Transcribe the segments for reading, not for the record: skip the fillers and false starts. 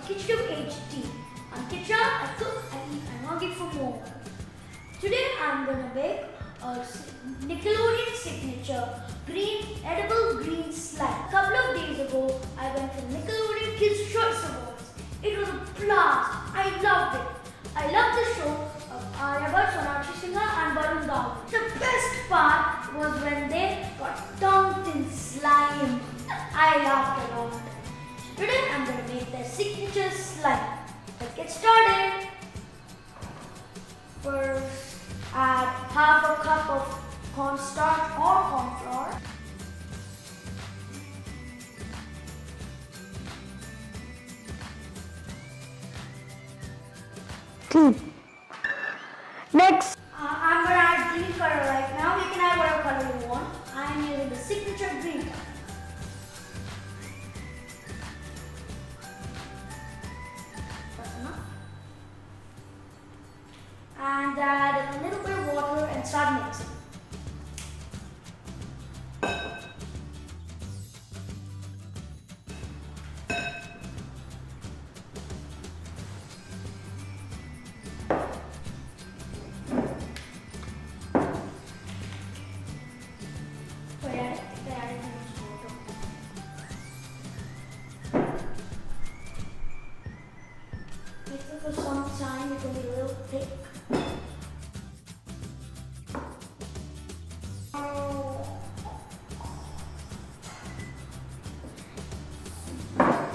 KichaTube HD. I'm Kicha, I cook, I eat, I'm hungry for more. Today I'm gonna bake a Nickelodeon signature edible green slime. A couple of days ago, I went for Nickelodeon Kids Choice Awards. It was a blast. I loved it. I loved the show of Aryabar, Sonakshi Sinha and Varun Gawri. The best part was when they got dunked in slime. I laughed a lot. Today I'm going to make their signature slime. Let's get started. First, add half a cup of cornstarch or cornflour. Next, I'm going to add green color right now. You can add whatever color you want. I am using the signature green color. That's enough. And add a little bit of water and start mixing. Mix it for some time, it will be a little thick.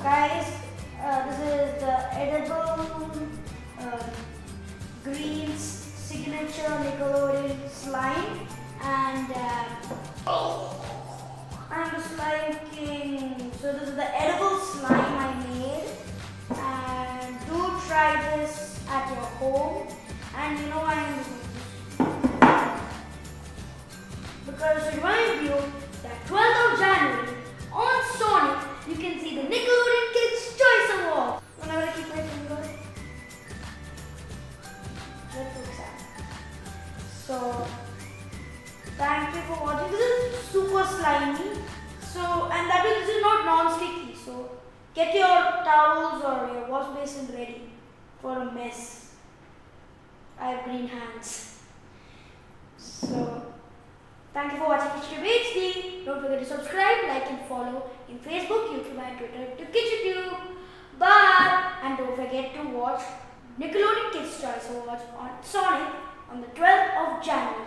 Guys, this is the edible green signature Nickelodeon slime, and I'm the slime king. So this is the edible slime I made, and do try this at your home. And you know because to remind you that 12th of January on Sonic you can see the Nickelodeon Kids Choice Award. I'm gonna keep my finger. Let's look sad. So thank you for watching. This is super slimy. So this is not non-sticky. So get your towels or your wash basin ready for a mess. I have green hands. So thank you for watching KichaTube HD. Don't forget to subscribe, like and follow in Facebook, YouTube and Twitter to KichaTube. Bye! And don't forget to watch Nickelodeon Kids Choice Awards on Sonic on the 12th of January.